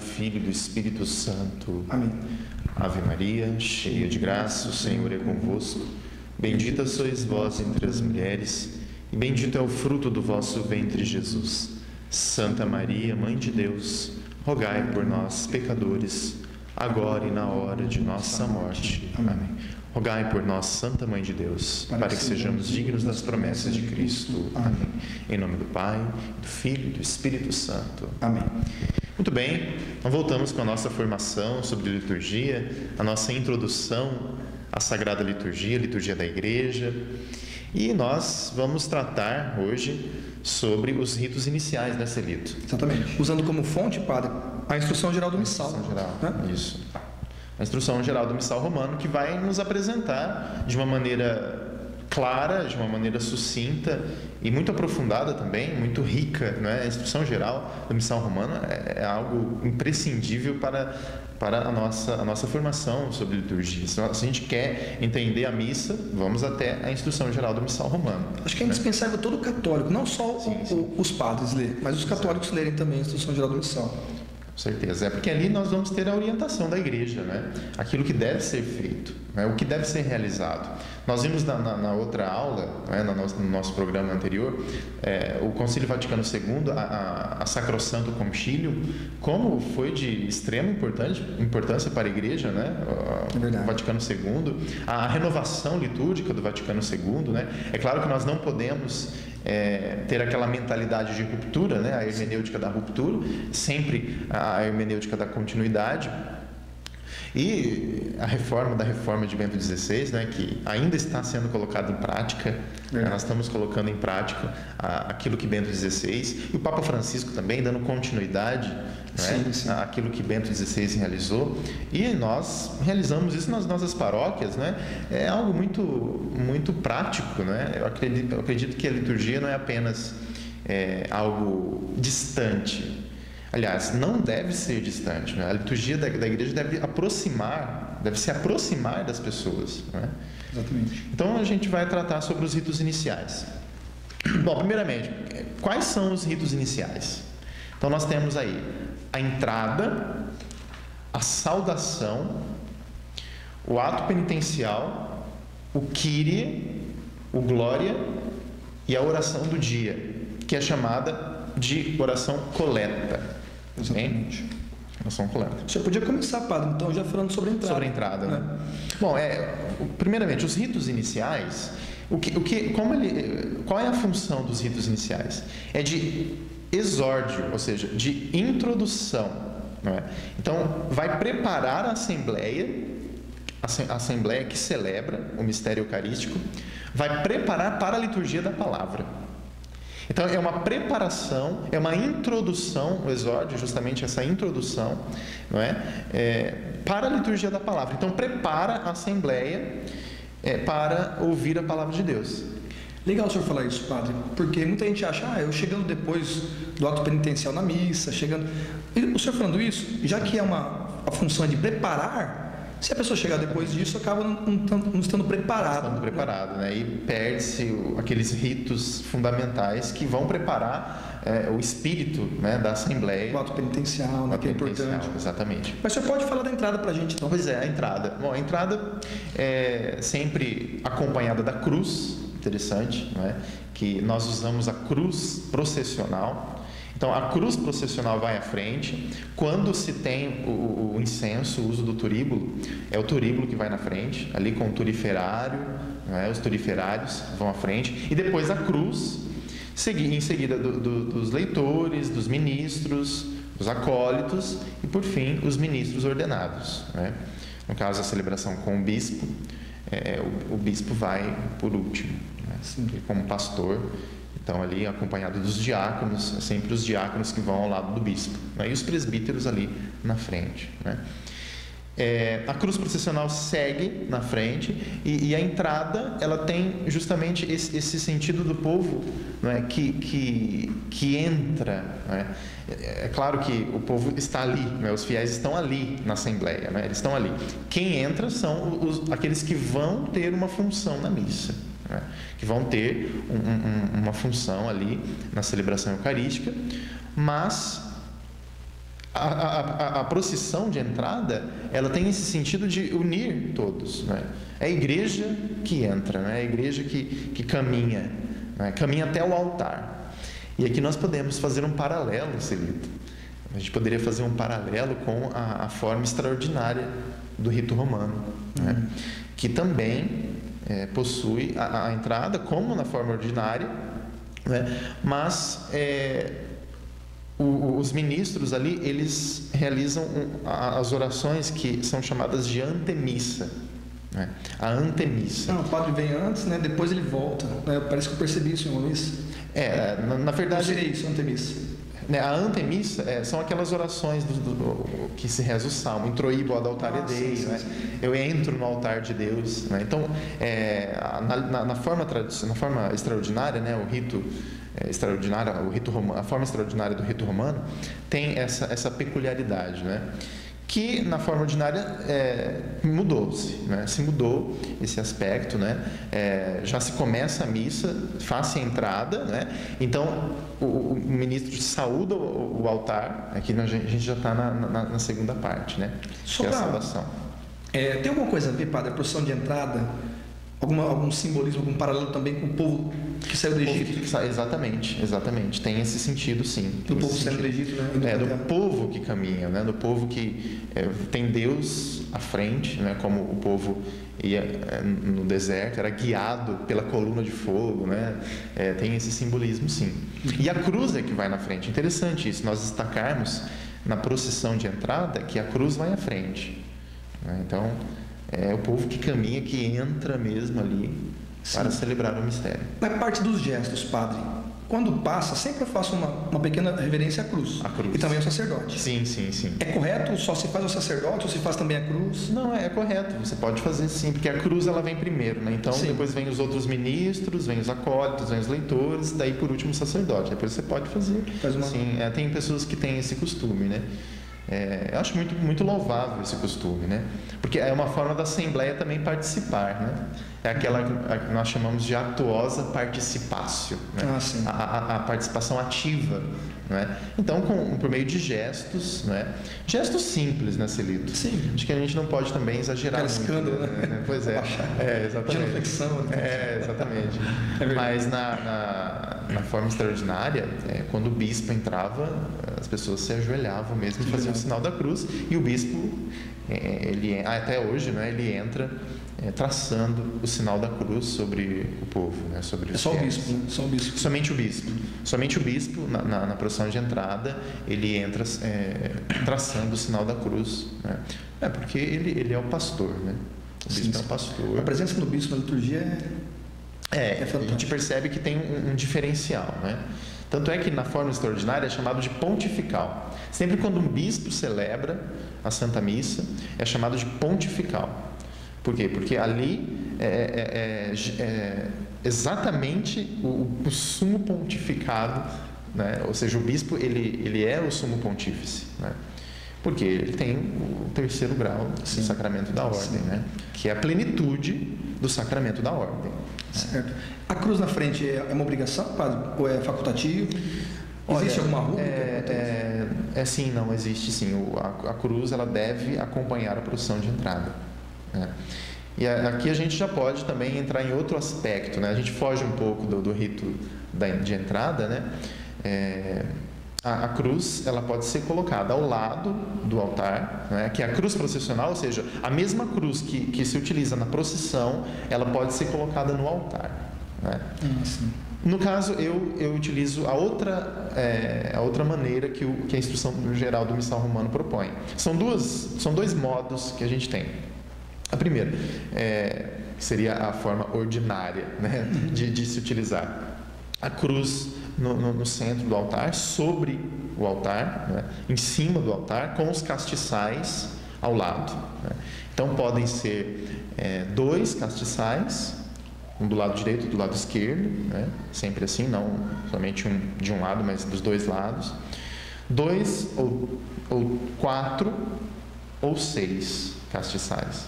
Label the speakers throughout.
Speaker 1: Filho e do Espírito Santo.
Speaker 2: Amém.
Speaker 1: Ave Maria, cheia de graça, o Senhor é convosco. Bendita sois vós entre as mulheres, e bendito é o fruto do vosso ventre, Jesus. Santa Maria, Mãe de Deus, rogai por nós, pecadores, agora e na hora de nossa morte. Amém. Rogai por nós, Santa Mãe de Deus, para que sejamos dignos das promessas de Cristo. Amém. Em nome do Pai, do Filho e do Espírito Santo.
Speaker 2: Amém.
Speaker 1: Muito bem, então voltamos com a nossa formação sobre liturgia, a nossa introdução à Sagrada Liturgia, a liturgia da Igreja. E nós vamos tratar hoje sobre os ritos iniciais, né, Celito?
Speaker 2: Exatamente. Usando como fonte, padre, a Instrução Geral do Missal.
Speaker 1: Né? Isso. A Instrução Geral do Missal Romano, que vai nos apresentar de uma maneira clara, de uma maneira sucinta e muito aprofundada também, muito rica, não é? A Instrução Geral do Missal Romano é algo imprescindível para a nossa formação sobre liturgia. Se a gente quer entender a missa, vamos até a Instrução Geral do Missal Romano.
Speaker 2: Acho que é indispensável todo católico, não só os padres lerem, mas os católicos lerem também a Instrução Geral do Missal.
Speaker 1: Com certeza, é porque ali nós vamos ter a orientação da Igreja, né? Aquilo que deve ser feito, né? O que deve ser realizado. Nós vimos na outra aula, né? no nosso programa anterior, o Concílio Vaticano II, a Sacrosanto Concilium, como foi de extrema importância para a Igreja, né? O Vaticano II, a renovação litúrgica do Vaticano II, né? É claro que nós não podemos ter aquela mentalidade de ruptura, né? A hermenêutica da ruptura, sempre a hermenêutica da continuidade. E a reforma de Bento XVI, né, que ainda está sendo colocada em prática, nós estamos colocando em prática aquilo que Bento XVI, e o Papa Francisco também dando continuidade, né, àquilo que Bento XVI realizou, e nós realizamos isso nas nossas paróquias, né? É algo muito, muito prático, né? Eu acredito que a liturgia não é apenas algo distante. Aliás, não deve ser distante, né? A liturgia da Igreja deve se aproximar das pessoas, né?
Speaker 2: Exatamente.
Speaker 1: Então a gente vai tratar sobre os ritos iniciais. Bom, primeiramente, quais são os ritos iniciais? Então nós temos aí a entrada, a saudação, o ato penitencial, o Kyrie, o Glória e a oração do dia, que é chamada de oração coleta.
Speaker 2: Exatamente.
Speaker 1: Oração coleta.
Speaker 2: Você podia começar, padre, então, já falando sobre a entrada.
Speaker 1: Sobre a entrada, né? Bom, primeiramente, os ritos iniciais, qual é a função dos ritos iniciais? É de exórdio, ou seja, de introdução, não é? Então, vai preparar a assembleia que celebra o mistério eucarístico, vai preparar para a liturgia da palavra. Então, é uma preparação, é uma introdução, o exórdio, justamente essa introdução, não é? Para a liturgia da palavra. Então, prepara a assembleia para ouvir a palavra de Deus.
Speaker 2: Legal o senhor falar isso, padre, porque muita gente acha, eu chegando depois do ato penitencial na missa, E o senhor falando isso, já que a função é de preparar, se a pessoa chegar depois disso, acaba não estando preparado.
Speaker 1: Né? E perde-se aqueles ritos fundamentais que vão preparar o espírito, né, da Assembleia.
Speaker 2: O ato penitencial, que é importante.
Speaker 1: Exatamente.
Speaker 2: Mas o senhor pode falar da entrada para a gente, então?
Speaker 1: Pois é, a entrada. Bom, a entrada é sempre acompanhada da cruz, interessante, não é? Que nós usamos a cruz processional. Então, a cruz processional vai à frente. Quando se tem o incenso, o uso do turíbulo, é o turíbulo que vai na frente, ali com o turiferário, né? Os turiferários vão à frente. E depois a cruz, em seguida dos leitores, dos ministros, dos acólitos e, por fim, os ministros ordenados, né? No caso, a celebração com o bispo, o bispo vai por último, né? Como pastor. Então, ali, acompanhado dos diáconos, sempre os diáconos que vão ao lado do bispo, né? E os presbíteros ali na frente, né? A cruz processional segue na frente e a entrada, ela tem justamente esse sentido do povo, não é? que entra, não é? É claro que o povo está ali, não é? Os fiéis estão ali na Assembleia, não é? Eles estão ali. Quem entra são aqueles que vão ter uma função na missa, né? Que vão ter uma função ali na celebração eucarística, mas a procissão de entrada, ela tem esse sentido de unir todos, né? É a igreja que entra, né? É a igreja que caminha, né? Caminha até o altar. E aqui nós podemos fazer um paralelo, Celito. A gente poderia fazer um paralelo com a forma extraordinária do rito romano, né? Que também possui a entrada como na forma ordinária, né? Mas os ministros ali, eles realizam as orações que são chamadas de antemissa, né? A antemissa.
Speaker 2: Não, o padre vem antes, né? Depois ele volta, né? Parece que eu percebi isso em uma missa.
Speaker 1: Na verdade...
Speaker 2: Não seria isso, antemissa.
Speaker 1: A antemissa são aquelas orações que se reza o salmo, introibo ad altare Dei, né? Eu entro no altar de Deus, né? Então, na forma extraordinária, né? O rito extraordinário, a forma extraordinária do rito romano tem essa peculiaridade, né? Que na forma ordinária mudou-se, né? Se mudou esse aspecto, né? Já se começa a missa, faz-se a entrada, né? Então o ministro saúda o altar. Aqui a gente já está na segunda parte, né? Que é a saudação.
Speaker 2: Tem alguma coisa a ver, padre, a procissão de entrada? Algum simbolismo, algum paralelo também com o povo que saiu do Egito? Exatamente. Tem esse sentido, sim. Do povo saindo do Egito, né?
Speaker 1: Do povo que caminha, né? Do povo que tem Deus à frente, né? Como o povo ia no deserto, era guiado pela coluna de fogo, né? Tem esse simbolismo, sim. E a cruz é que vai na frente. Interessante isso, nós destacarmos na procissão de entrada que a cruz vai à frente, né? Então, é o povo que caminha, que entra mesmo ali para celebrar o mistério.
Speaker 2: Na parte dos gestos, padre, quando passa, sempre eu faço uma pequena reverência à cruz.
Speaker 1: A cruz.
Speaker 2: E também ao sacerdote.
Speaker 1: Sim.
Speaker 2: É correto? Só se faz ao sacerdote ou se faz também a cruz?
Speaker 1: Não, é correto. Você pode fazer sim, porque a cruz ela vem primeiro, né? Então, depois vem os outros ministros, vem os acólitos, vem os leitores, daí por último o sacerdote. Depois você pode fazer. Sim, tem pessoas que têm esse costume, né? Eu acho muito, muito louvável esse costume, né? Porque é uma forma da Assembleia também participar, né? É aquela que nós chamamos de atuosa participatio, né? A participação ativa, né? Então, por meio de gestos, né? Gestos simples, né, Celito?
Speaker 2: Sim.
Speaker 1: Acho que a gente não pode também exagerar muito.
Speaker 2: Escândalo, né?
Speaker 1: Pois exatamente.
Speaker 2: Genuflexão, né?
Speaker 1: Exatamente. Mas na forma extraordinária, quando o bispo entrava, as pessoas se ajoelhavam mesmo e faziam o sinal da cruz, e o bispo, até hoje, né, ele entra traçando o sinal da cruz sobre o povo, né, sobre os
Speaker 2: só
Speaker 1: fiéis.
Speaker 2: o bispo, né? Só o bispo.
Speaker 1: Somente o bispo, na procissão de entrada, ele entra traçando o sinal da cruz, né? Porque ele é o pastor, né? O bispo é o pastor.
Speaker 2: A presença do bispo na liturgia
Speaker 1: a gente percebe que tem um diferencial, né? Tanto é que na forma extraordinária é chamado de pontifical. Sempre quando um bispo celebra a Santa Missa, é chamado de pontifical. Por quê? Porque ali é exatamente o sumo pontificado, né? Ou seja, o bispo ele é o sumo pontífice, né? Porque ele tem o terceiro grau do sacramento da ordem, né? Que é a plenitude do sacramento da ordem.
Speaker 2: Certo. A cruz na frente é uma obrigação, padre? Ou é facultativo? Existe alguma rúbrica?
Speaker 1: Sim, não, existe sim. A cruz ela deve acompanhar a procissão de entrada, né? E aqui a gente já pode também entrar em outro aspecto, né? A gente foge um pouco do rito de entrada, né? A cruz ela pode ser colocada ao lado do altar, né? Que é a cruz processional, ou seja, a mesma cruz que se utiliza na procissão, ela pode ser colocada no altar, né? No caso, eu utilizo a outra maneira que a instrução geral do Missal Romano propõe. São dois modos que a gente tem. A primeira seria a forma ordinária, né, de se utilizar a cruz no centro do altar, sobre o altar, né, em cima do altar, com os castiçais ao lado, né? Então podem ser 2 castiçais, um do lado direito e do lado esquerdo, né? Sempre assim, não somente um de um lado, mas dos dois lados. 2 ou 4 ou 6 castiçais.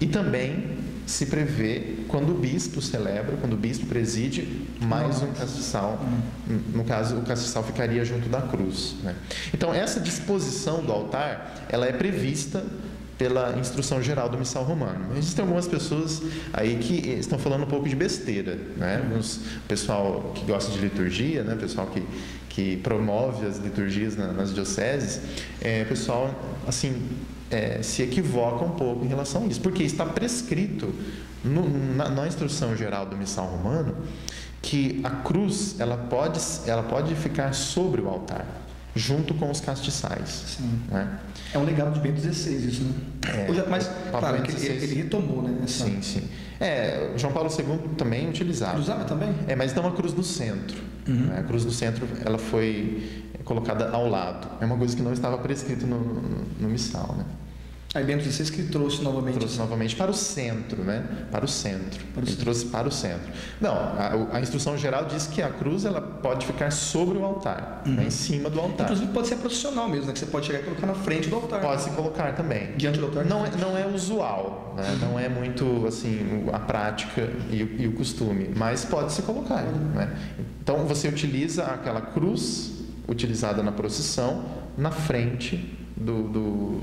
Speaker 1: E também se prevê quando o bispo celebra, quando o bispo preside, mais um castiçal. No caso, o castiçal ficaria junto da cruz, né? Então, essa disposição do altar, ela é prevista pela instrução geral do missal romano. Existem algumas pessoas aí que estão falando um pouco de besteira, né? O pessoal que gosta de liturgia, né? O pessoal que promove as liturgias nas dioceses, pessoal, assim, se equivoca um pouco em relação a isso, porque está prescrito na instrução geral do missal romano que a cruz ela pode ficar sobre o altar, junto com os castiçais.
Speaker 2: Sim.
Speaker 1: Né?
Speaker 2: É um legado de Bento XVI isso, né? Mas, claro, que ele retomou, né?
Speaker 1: Sim. João Paulo II também utilizava.
Speaker 2: Usava também?
Speaker 1: Mas não a cruz do centro. Né? A cruz do centro, ela foi colocada ao lado. É uma coisa que não estava prescrito no missal, né?
Speaker 2: Aí Bento XVI que trouxe novamente.
Speaker 1: Trouxe novamente para o centro, né? Para o centro. Ele trouxe para o centro. Não, a instrução geral diz que a cruz ela pode ficar sobre o altar, né? Em cima do altar.
Speaker 2: Inclusive pode ser processional mesmo, né? Que você pode chegar e colocar na frente do altar.
Speaker 1: Pode se colocar também.
Speaker 2: Diante do altar.
Speaker 1: Não é usual, né? Não é muito assim a prática e o costume, mas pode se colocar, né? Então você utiliza aquela cruz utilizada na procissão na frente do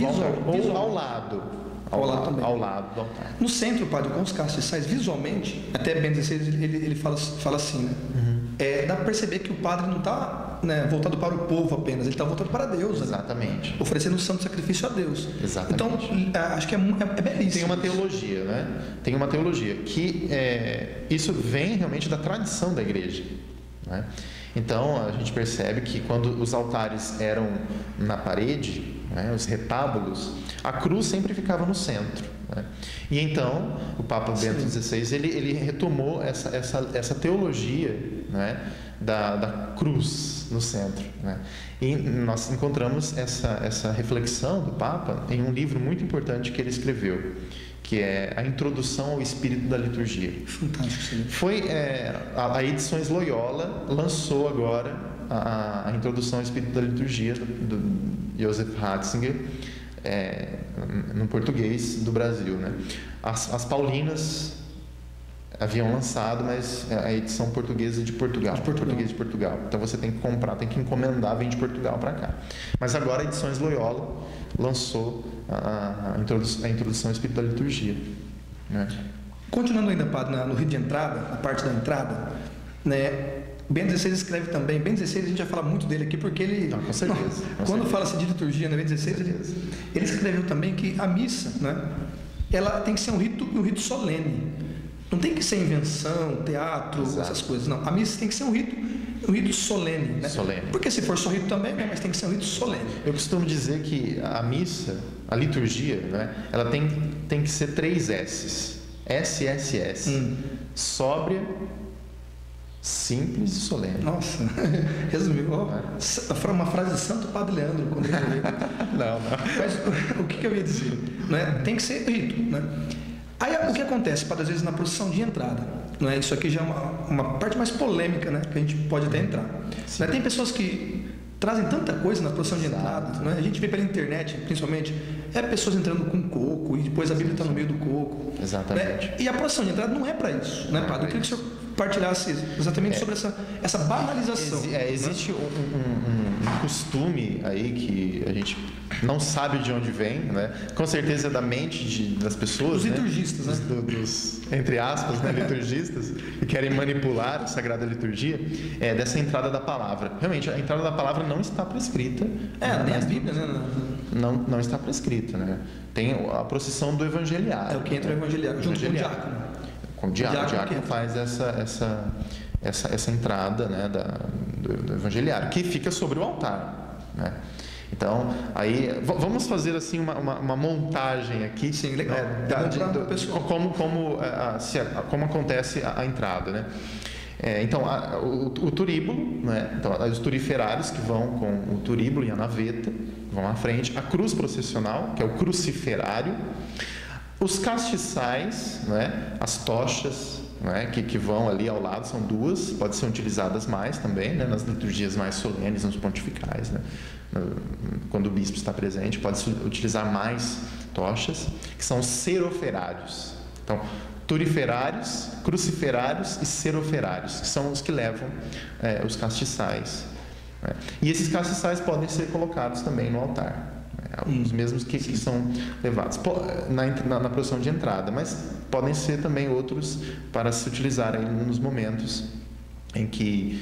Speaker 1: altar, ou ao lado. Ao lado do altar.
Speaker 2: No centro, padre, com os castiçais, visualmente, até Bento XVI ele fala assim, né? Dá para perceber que o padre não está, né, voltado para o povo apenas, ele está voltado para Deus.
Speaker 1: Exatamente.
Speaker 2: Né? Oferecendo um santo sacrifício a Deus.
Speaker 1: Exatamente.
Speaker 2: Então, acho que é belíssimo.
Speaker 1: Tem uma teologia, né? Tem uma teologia que isso vem realmente da tradição da igreja, né? Então, a gente percebe que quando os altares eram na parede, né, os retábulos, a cruz sempre ficava no centro, né? E então, o Papa Bento XVI, ele retomou essa teologia, né, da cruz no centro, né? E nós encontramos essa reflexão do Papa em um livro muito importante que ele escreveu, que é a Introdução ao Espírito da Liturgia.
Speaker 2: Fantástico.
Speaker 1: Foi a Edições Loyola lançou agora a Introdução ao Espírito da Liturgia do Joseph Ratzinger, no português do Brasil, né? As Paulinas haviam lançado, mas a edição portuguesa de Portugal. Português de Portugal. Então você tem que comprar, tem que encomendar, vem de Portugal para cá. Mas agora a Edições Loyola lançou a introdução ao Espírito da Liturgia, né?
Speaker 2: Continuando ainda, padre, no rito de entrada, na parte da entrada, né? Bento XVI escreve também. Bento XVI a gente já fala muito dele aqui porque ele...
Speaker 1: Não, com certeza.
Speaker 2: Quando fala-se de liturgia, né? Bento XVI ele escreveu também que a missa, né? Ela tem que ser um rito solene. Não tem que ser invenção, teatro, exato, essas coisas, não. A missa tem que ser um rito solene, né?
Speaker 1: Solene.
Speaker 2: Porque se for só rito também, né? Mas tem que ser um rito solene.
Speaker 1: Eu costumo dizer que a missa, a liturgia, né? Ela tem que ser 3 S's. SSS. Sóbria, simples e solene.
Speaker 2: Nossa, resumiu. Uma frase de Santo Padre Leandro. Quando ele...
Speaker 1: Não.
Speaker 2: Mas o que eu ia dizer? Né? Tem que ser rito, né? Aí o que acontece, às vezes, na procissão de entrada, né? Isso aqui já é uma parte mais polêmica, né? Que a gente pode até entrar. Né? Tem pessoas que trazem tanta coisa na procissão de entrada, né? A gente vê pela internet, principalmente, pessoas entrando com coco e depois a Bíblia está no meio do coco.
Speaker 1: Exatamente.
Speaker 2: Né? E a procissão de entrada não é para isso, né, padre? Eu queria que o senhor partilhasse exatamente sobre essa banalização.
Speaker 1: Existe um costume aí que a gente não sabe de onde vem, né? Com certeza é da mente das pessoas,
Speaker 2: dos liturgistas, né?
Speaker 1: Dos, entre aspas, né, liturgistas, que querem manipular a Sagrada Liturgia, dessa entrada da palavra. Realmente, a entrada da palavra não está prescrita.
Speaker 2: Nem a Bíblia, né?
Speaker 1: Não está prescrita, né? Tem a procissão do evangeliário.
Speaker 2: É o que entra o evangeliário, junto com o diácono.
Speaker 1: Com o diácono faz essa entrada, né, do evangeliário, que fica sobre o altar, né? Então, aí vamos fazer assim uma montagem aqui.
Speaker 2: Sim, legal.
Speaker 1: Como acontece a entrada, né? Então, o turíbulo, né? Então, os turiferários que vão com o turíbulo e a naveta vão à frente, a cruz processional, que é o cruciferário, os castiçais, né? As tochas, né? Que vão ali ao lado, são 2, podem ser utilizadas mais também, né? Nas liturgias mais solenes, nos pontificais, né? Quando o bispo está presente, pode-se utilizar mais tochas, que são os seroferários. Então, turiferários, cruciferários e seroferários, que são os que levam os castiçais. Né? E esses castiçais podem ser colocados também no altar. Os mesmos que são levados na procissão de entrada, mas podem ser também outros para se utilizar aí nos momentos em que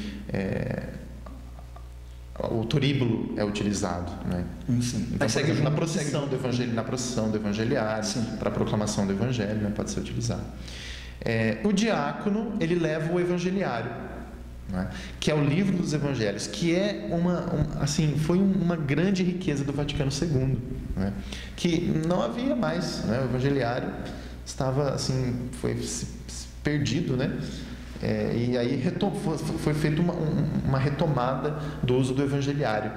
Speaker 1: o turíbulo é utilizado, né? Então, por exemplo, na procissão do evangeliário, para a proclamação do evangelho, né, pode ser utilizado. O diácono, ele leva o evangeliário, né, que é o livro dos evangelhos, que é foi uma grande riqueza do Vaticano II, né, que não havia mais, né, o evangeliário estava foi perdido, né? E aí foi feita uma retomada do uso do evangeliário,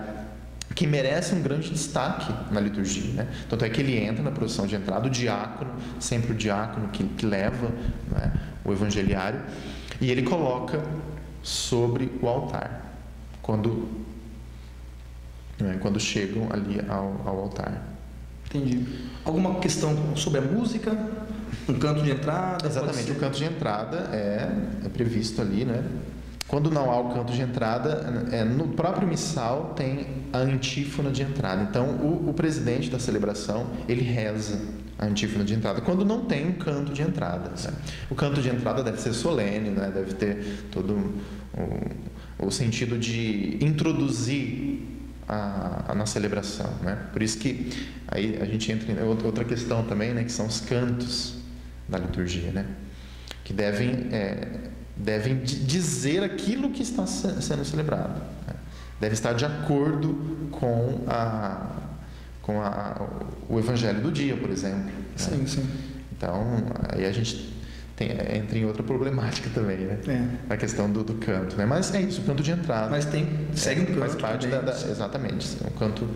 Speaker 1: que merece um grande destaque na liturgia, né? Tanto é que ele entra na procissão de entrada, o diácono, sempre o diácono que leva, né, o evangeliário, e ele coloca sobre o altar, quando chegam ali ao altar.
Speaker 2: Entendi. Alguma questão sobre a música? Um canto de entrada?
Speaker 1: Exatamente, o canto de entrada é previsto ali, né? Quando não há o canto de entrada, no próprio missal tem a antífona de entrada. Então, o presidente da celebração, ele reza a antífona de entrada, quando não tem um canto de entrada. Né? O canto de entrada deve ser solene, né? Deve ter todo o sentido de introduzir na celebração, né? Por isso que aí a gente entra em outra questão também, né? Que são os cantos da liturgia, né? Que devem dizer aquilo que está sendo celebrado, né? Deve estar de acordo com o evangelho do dia, por exemplo.
Speaker 2: Sim, né? Sim.
Speaker 1: Então, aí a gente entra em outra problemática também, né? A questão do canto, né? Mas é isso, o canto de entrada.
Speaker 2: Mas segue um canto.
Speaker 1: Faz parte exatamente, um canto.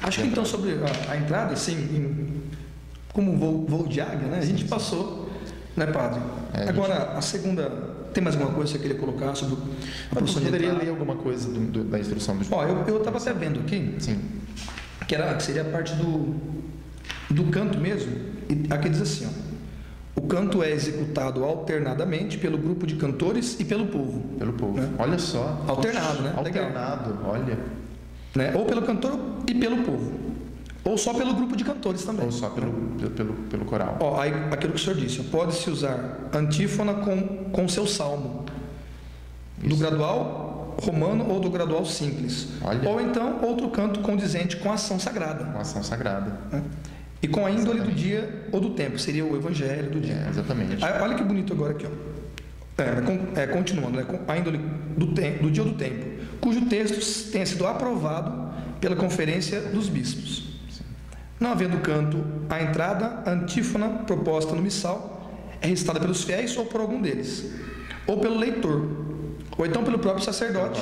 Speaker 2: Acho que então sobre a entrada, assim, como voo de águia, né? A gente passou, né, padre? Agora, a segunda, tem mais alguma coisa que você queria colocar sobre a procissão de entrada?
Speaker 1: Eu poderia ler alguma coisa da instrução do
Speaker 2: João? Eu estava até vendo aqui.
Speaker 1: Sim.
Speaker 2: Que seria a parte do canto mesmo. E aqui diz assim, ó. O canto é executado alternadamente pelo grupo de cantores e pelo povo.
Speaker 1: Pelo povo. Né? Olha só.
Speaker 2: Alternado, né?
Speaker 1: Alternado, legal. Olha.
Speaker 2: Né? Ou pelo cantor e pelo povo. Ou só pelo grupo de cantores também.
Speaker 1: Ou só pelo coral.
Speaker 2: Ó, aí, aquilo que o senhor disse. Pode-se usar antífona com seu salmo. Isso. Do gradual romano ou do gradual simples. Olha. Ou então outro canto condizente com a ação sagrada.
Speaker 1: Com a ação sagrada.
Speaker 2: Né? E com a índole do dia ou do tempo, seria o evangelho do dia.
Speaker 1: Exatamente.
Speaker 2: Aí, olha que bonito agora aqui, ó. Continuando, né? Com a índole do dia ou do tempo, cujo texto tenha sido aprovado pela conferência dos bispos. Sim. Não havendo canto, a entrada, a antífona proposta no missal é recitada pelos fiéis ou por algum deles, ou pelo leitor, ou então pelo próprio sacerdote.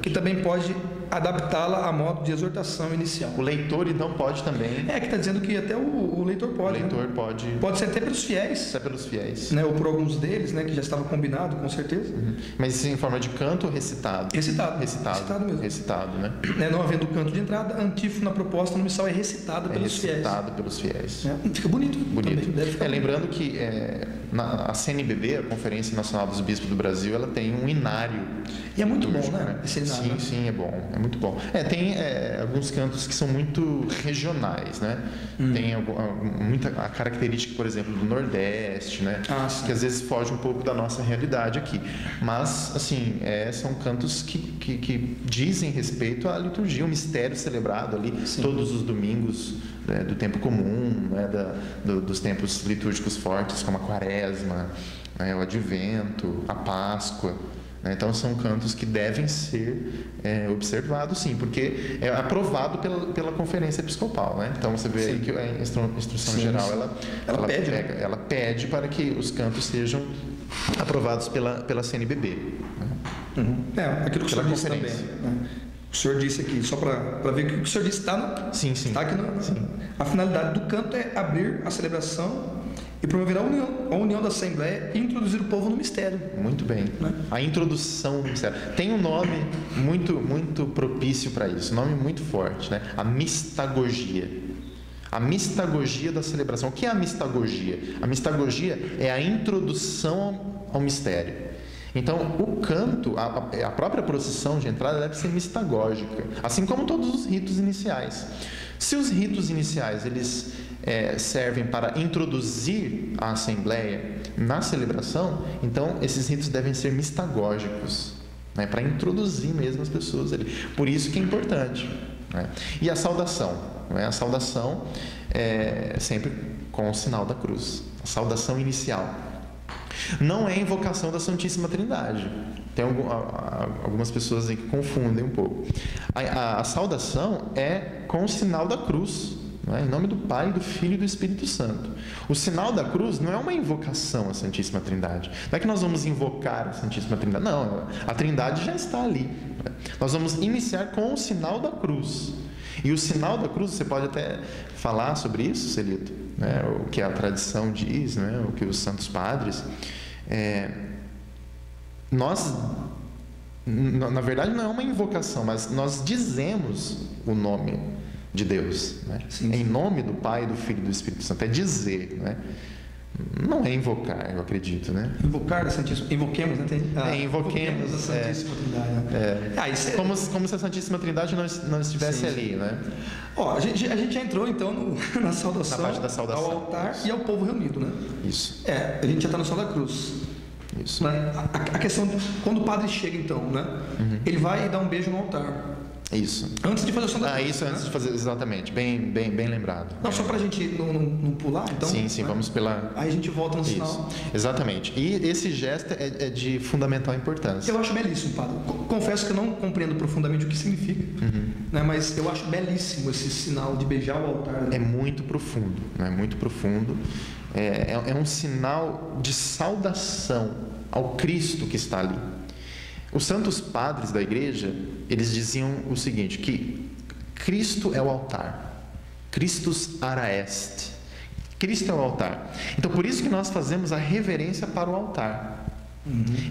Speaker 2: Que também pode adaptá-la a modo de exortação inicial.
Speaker 1: O leitor então pode também.
Speaker 2: Que está dizendo que até o leitor pode.
Speaker 1: O leitor, né?
Speaker 2: Pode ser até pelos fiéis.
Speaker 1: Até pelos fiéis.
Speaker 2: Né? Ou por alguns deles, né? Que já estava combinado, com certeza.
Speaker 1: Uhum. Mas em forma de canto ou recitado?
Speaker 2: Recitado mesmo.
Speaker 1: Recitado, né?
Speaker 2: Não havendo canto de entrada, a antífona proposta no missal é recitada pelos fiéis.
Speaker 1: Recitado pelos fiéis.
Speaker 2: Fica bonito.
Speaker 1: Lembrando que a CNBB, a Conferência Nacional dos Bispos do Brasil, ela tem um inário.
Speaker 2: E é muito bom, né?
Speaker 1: Sim, é bom. É muito bom. Tem alguns cantos que são muito regionais, né? Tem muita a característica, por exemplo, do Nordeste, né? Que às vezes foge um pouco da nossa realidade aqui. Mas, assim, são cantos que dizem respeito à liturgia, o mistério celebrado ali todos os domingos do tempo comum, né? Dos tempos litúrgicos fortes, como a Quaresma, o Advento, a Páscoa. Então são cantos que devem ser observados, sim, porque é aprovado pela Conferência Episcopal, né? Então você vê aí que a instrução geral ela pede para que os cantos sejam aprovados pela CNBB.
Speaker 2: Né? Aquilo que o senhor disse também. Né? O senhor disse aqui, só para ver que o senhor disse está aqui a finalidade do canto é abrir a celebração e promover a união da Assembleia e introduzir o povo no mistério.
Speaker 1: Muito bem. Né? A introdução no mistério. Tem um nome muito, muito propício para isso, um nome muito forte, né? A mistagogia. A mistagogia da celebração. O que é a mistagogia? A mistagogia é a introdução ao mistério. Então, o canto, a própria procissão de entrada deve ser mistagógica, assim como todos os ritos iniciais. Se os ritos iniciais eles servem para introduzir a assembleia na celebração, então esses ritos devem ser mistagógicos, né, para introduzir mesmo as pessoas ali. Por isso que é importante. Né? E a saudação? Né? A saudação é sempre com o sinal da cruz. A saudação inicial. Não é invocação da Santíssima Trindade. Tem algumas pessoas aí que confundem um pouco. A saudação é com o sinal da cruz, não é? Em nome do Pai, do Filho e do Espírito Santo. O sinal da cruz não é uma invocação à Santíssima Trindade. Não é que nós vamos invocar a Santíssima Trindade. Não, a Trindade já está ali. Nós vamos iniciar com o sinal da cruz. E o sinal da cruz, você pode até falar sobre isso, Celito, né? O que a tradição diz, né? O que os santos padres. Nós, na verdade, não é uma invocação, mas nós dizemos o nome de Deus, né?
Speaker 2: Sim.
Speaker 1: Em nome do Pai, do Filho e do Espírito Santo. É dizer, né? Não é invocar, eu acredito, né?
Speaker 2: Invocar a Santíssima... Invoquemos, né?
Speaker 1: Invoquemos
Speaker 2: a Santíssima Trindade. Né?
Speaker 1: Como se a Santíssima Trindade não estivesse ali, né?
Speaker 2: Ó, a gente já entrou, então, na saudação,
Speaker 1: na parte da saudação,
Speaker 2: ao altar e ao povo reunido, né?
Speaker 1: Isso.
Speaker 2: A gente já está no céu da cruz.
Speaker 1: Isso.
Speaker 2: Né? A questão de quando o padre chega, então, né? Ele vai e dá um beijo no altar.
Speaker 1: Isso.
Speaker 2: Antes de fazer o som da cruz.
Speaker 1: Isso, antes de fazer, exatamente. Bem lembrado.
Speaker 2: Não, só para a gente não pular, então.
Speaker 1: Sim,
Speaker 2: né?
Speaker 1: vamos pela...
Speaker 2: Aí a gente volta no sinal.
Speaker 1: Exatamente. E esse gesto é de fundamental importância.
Speaker 2: Eu acho belíssimo, padre. Confesso que eu não compreendo profundamente o que significa, né? Mas eu acho belíssimo esse sinal de beijar o altar.
Speaker 1: É muito profundo, né? Muito profundo. É um sinal de saudação ao Cristo que está ali. Os santos padres da igreja, eles diziam o seguinte, que Cristo é o altar. Christus ara est. Cristo é o altar. Então, por isso que nós fazemos a reverência para o altar.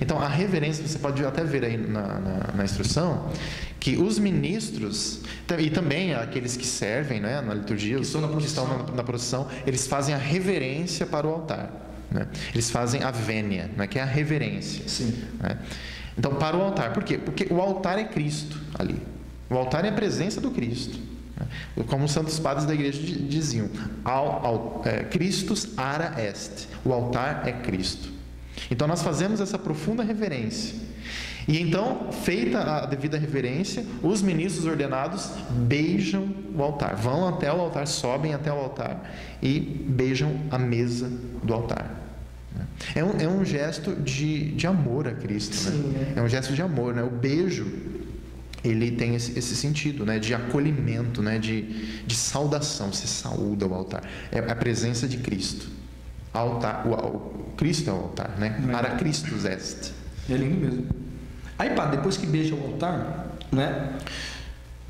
Speaker 1: Então, a reverência, você pode até ver aí na instrução, que os ministros, e também aqueles que servem, né, na liturgia, que estão na procissão, eles fazem a reverência para o altar. Né? Eles fazem a vênia, né, que é a reverência.
Speaker 2: Sim.
Speaker 1: Né? Então, para o altar. Por quê? Porque o altar é Cristo ali. O altar é a presença do Cristo. Como os santos padres da igreja diziam, Christus ara est. O altar é Cristo. Então, nós fazemos essa profunda reverência. E então, feita a devida reverência, os ministros ordenados beijam o altar. Vão até o altar, sobem até o altar e beijam a mesa do altar. É um gesto de amor a Cristo.
Speaker 2: Sim,
Speaker 1: né? É um gesto de amor. Né? O beijo, ele tem esse sentido, né? De acolhimento, né? De saudação. Você saúda o altar. É a presença de Cristo. O Cristo é o altar. Né? Ara Christus est.
Speaker 2: É lindo mesmo. Aí, padre, depois que beija o altar, né?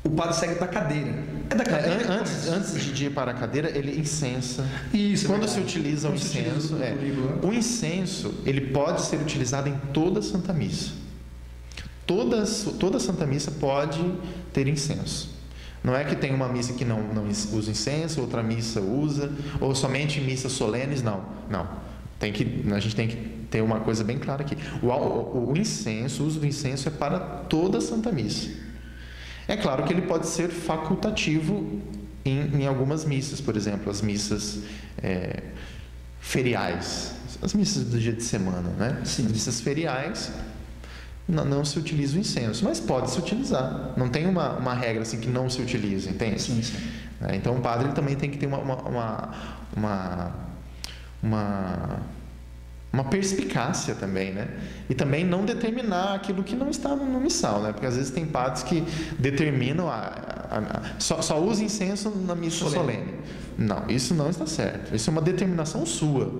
Speaker 2: O padre segue para a cadeira. É da cadeira?
Speaker 1: Antes de ir para a cadeira, ele incensa.
Speaker 2: Isso.
Speaker 1: Quando se utiliza o incenso, o incenso, ele pode ser utilizado em toda a Santa Missa. Toda a Santa Missa pode ter incenso. Não é que tem uma missa que não usa incenso, outra missa usa, ou somente missas solenes, não. A gente tem que ter uma coisa bem clara aqui. O incenso, o uso do incenso é para toda a Santa Missa. É claro que ele pode ser facultativo em algumas missas, por exemplo, as missas feriais, as missas do dia de semana, né?
Speaker 2: Sim.
Speaker 1: As missas feriais não se utiliza o incenso, mas pode se utilizar. Não tem uma regra assim que não se utiliza, entende?
Speaker 2: Sim.
Speaker 1: Então o padre ele também tem que ter uma perspicácia também, né? E também não determinar aquilo que não está no missal, né? Porque às vezes tem padres que determinam só usa incenso na missa solene. Não, isso não está certo. Isso é uma determinação sua,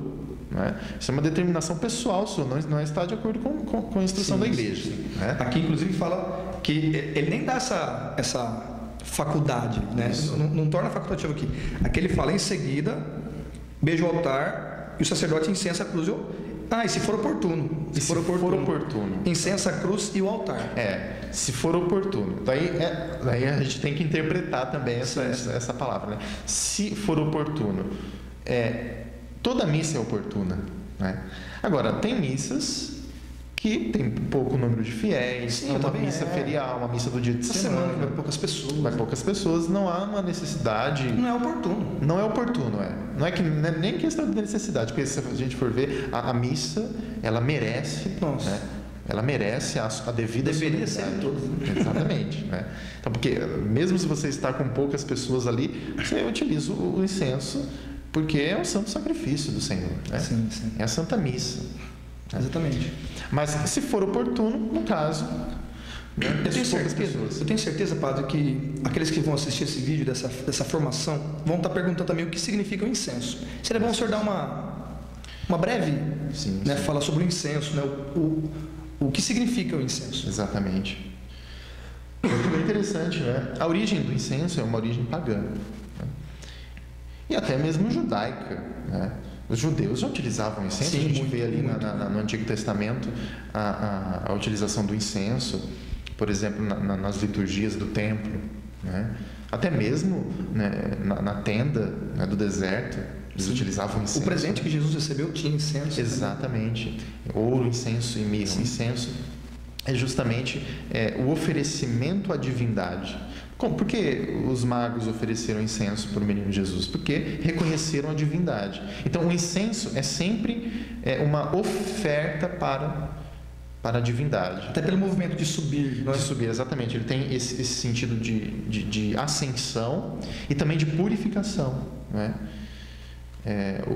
Speaker 1: né? Isso é uma determinação pessoal sua, não está de acordo com a instrução da igreja. Né?
Speaker 2: Aqui, inclusive, fala que ele nem dá essa faculdade, né? Não torna facultativo aqui. Aqui ele fala em seguida, beija o altar e o sacerdote incensa a cruz E se for oportuno.
Speaker 1: Se for oportuno.
Speaker 2: Incenso, a cruz e o altar.
Speaker 1: Se for oportuno. Daí a gente tem que interpretar também essa palavra, né? Se for oportuno. Toda missa é oportuna, né? Agora, tem missas que tem pouco número de fiéis, uma missa ferial, uma missa do dia de semana,
Speaker 2: vai poucas pessoas.
Speaker 1: Vai poucas pessoas, não há uma necessidade.
Speaker 2: Não é oportuno.
Speaker 1: Não é oportuno, Não é nem questão de necessidade, porque se a gente for ver, a missa, ela merece, né? Ela merece a devida
Speaker 2: Deveria ser todos.
Speaker 1: Exatamente, né? Então, porque mesmo se você está com poucas pessoas ali, você utiliza o incenso, porque é o santo sacrifício do Senhor, né?
Speaker 2: Sim.
Speaker 1: É a Santa Missa.
Speaker 2: Exatamente.
Speaker 1: Mas se for oportuno, no caso,
Speaker 2: eu tenho certeza, padre, que aqueles que vão assistir esse vídeo dessa formação vão estar perguntando também o que significa o incenso. Seria bom o senhor dar uma breve fala sobre o incenso, né? O que significa o incenso.
Speaker 1: Exatamente. Muito bem interessante, né? A origem do incenso é uma origem pagã, né? E até mesmo judaica, né? Os judeus já utilizavam incenso. A gente vê ali no Antigo Testamento a utilização do incenso, por exemplo, nas liturgias do templo, né? Até mesmo, né, na tenda, né, do deserto, eles utilizavam incenso.
Speaker 2: O presente que Jesus recebeu tinha incenso.
Speaker 1: Exatamente. Ouro, incenso e mirra. O incenso é justamente o oferecimento à divindade. Por que os magos ofereceram incenso para o menino Jesus? Porque reconheceram a divindade. Então, o incenso é sempre uma oferta para a divindade.
Speaker 2: Até pelo movimento de subir.
Speaker 1: De subir, exatamente. Ele tem esse sentido de ascensão e também de purificação, né?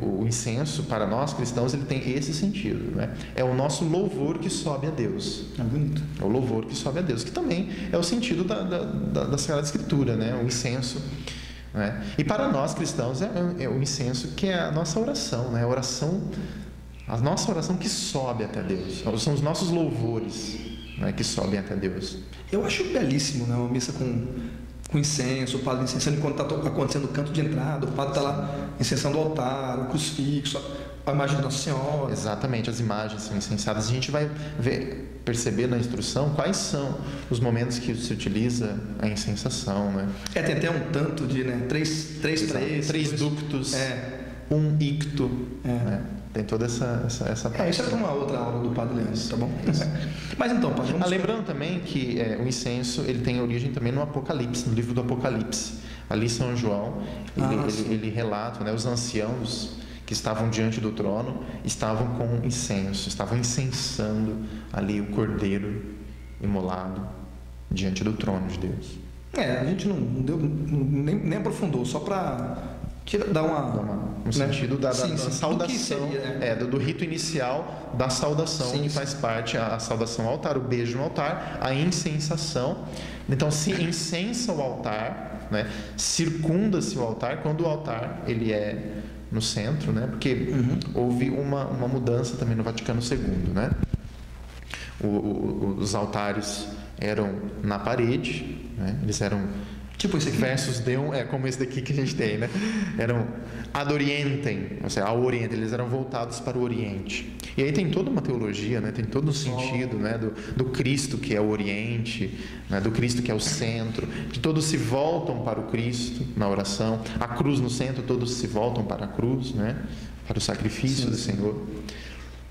Speaker 1: O incenso, para nós cristãos, ele tem esse sentido, né? É o nosso louvor que sobe a Deus.
Speaker 2: É bonito.
Speaker 1: É o louvor que sobe a Deus, que também é o sentido da Sagrada Escritura, né? O incenso, né? E para nós cristãos é o incenso que é a nossa oração, né? A nossa oração que sobe até Deus. São os nossos louvores, né, que sobem até Deus.
Speaker 2: Eu acho belíssimo, né? Uma missa com incenso, o padre incensando enquanto está acontecendo o canto de entrada, o padre está lá incensando o altar, o crucifixo, a imagem de Nossa Senhora.
Speaker 1: Exatamente, as imagens são incensadas. A gente vai perceber na instrução quais são os momentos que se utiliza a incensação, né?
Speaker 2: Tem até um tanto de, né? Três
Speaker 1: ductos, um icto, né? Tem toda essa parte.
Speaker 2: Isso é para uma outra aula do Padre Leandro, tá bom? Mas então, Padre,
Speaker 1: lembrando também que o incenso, ele tem origem também no Apocalipse, no livro do Apocalipse. Ali São João, ele relata, né, os anciãos que estavam diante do trono estavam com incenso, estavam incensando ali o Cordeiro imolado diante do trono de Deus.
Speaker 2: A gente nem aprofundou, só para dar
Speaker 1: no sentido da saudação,
Speaker 2: do que seria,
Speaker 1: do rito inicial da saudação, que faz parte a saudação ao altar, o beijo no altar, a incensação. Então se incensa o altar, né? Circunda-se o altar quando o altar ele é no centro, né? Porque houve uma mudança também no Vaticano II, né? Os altares eram na parede, né? Eles eram
Speaker 2: tipo esse aqui?
Speaker 1: Versus Deum, como esse daqui que a gente tem, né? Eram ad orientem, ou seja, ao Oriente, eles eram voltados para o Oriente. E aí tem toda uma teologia, né? Tem todo um sentido, né? Do Cristo que é o Oriente, né? Do Cristo que é o centro, que todos se voltam para o Cristo na oração, a cruz no centro, todos se voltam para a cruz, né? Para o sacrifício do Senhor.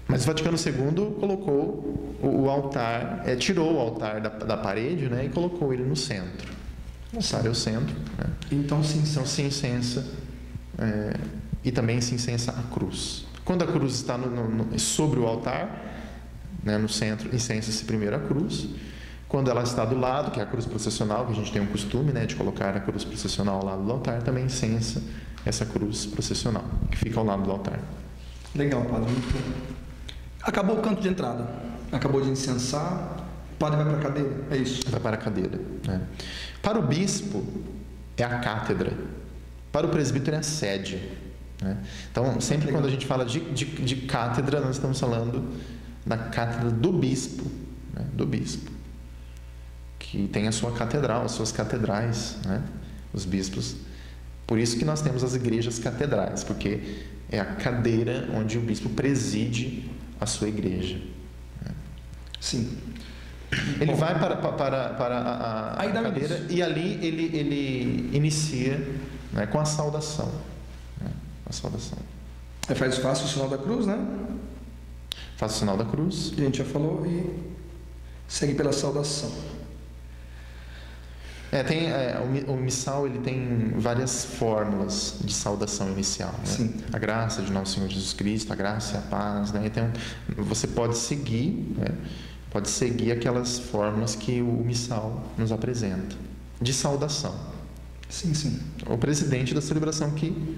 Speaker 1: Mas o Vaticano II colocou o altar, tirou o altar da parede, né? E colocou ele no centro. O altar é o centro, né?
Speaker 2: Então
Speaker 1: se incensa e também se incensa a cruz. Quando a cruz está sobre o altar, né, no centro, incensa-se primeiro a cruz. Quando ela está do lado, que é a cruz processional, que a gente tem um costume, né, de colocar a cruz processional ao lado do altar, também incensa essa cruz processional, que fica ao lado do altar.
Speaker 2: Legal, padre. Muito bom. Acabou o canto de entrada. Acabou de incensar. O padre vai para a cadeira. É isso.
Speaker 1: Vai para a cadeira, né? Para o bispo é a cátedra, para o presbítero é a sede, né? Então, sempre quando a gente fala de cátedra, nós estamos falando da cátedra do bispo, né? Do bispo, que tem a sua catedral, as suas catedrais, né? Os bispos. Por isso que nós temos as igrejas catedrais, porque é a cadeira onde o bispo preside a sua igreja.
Speaker 2: Sim.
Speaker 1: Ele vai para a cadeira e ali ele inicia, né, com a saudação. Né? A saudação.
Speaker 2: Aí faça o sinal da cruz, né?
Speaker 1: Faça o sinal da cruz.
Speaker 2: A gente já falou e segue pela saudação.
Speaker 1: O missal ele tem várias fórmulas de saudação inicial. Né?
Speaker 2: Sim.
Speaker 1: A graça de nosso Senhor Jesus Cristo, a graça e a paz. Né? Então, você pode seguir, né? Pode seguir aquelas fórmulas que o missal nos apresenta de saudação.
Speaker 2: Sim, sim.
Speaker 1: O presidente da celebração que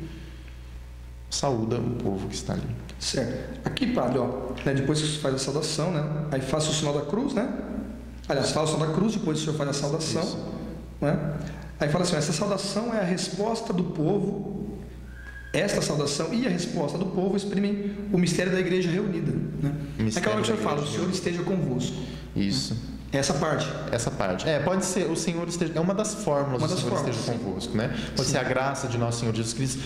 Speaker 1: saúda o povo que está ali.
Speaker 2: Certo. Aqui, padre, né, depois que você faz a saudação, né? Aí faça o sinal da cruz, né? Aliás, fala o sinal da cruz, depois o senhor faz a saudação.
Speaker 1: Isso.
Speaker 2: Né? Aí fala assim, essa saudação é a resposta do povo. Esta saudação e a resposta do povo exprimem o mistério da igreja reunida. Né? Aquela hora que o senhor fala, o Senhor esteja convosco.
Speaker 1: Isso.
Speaker 2: Essa parte.
Speaker 1: Essa parte. Pode ser o Senhor esteja. É uma das fórmulas do Senhor esteja convosco, né? Pode ser a graça de nosso Senhor Jesus Cristo,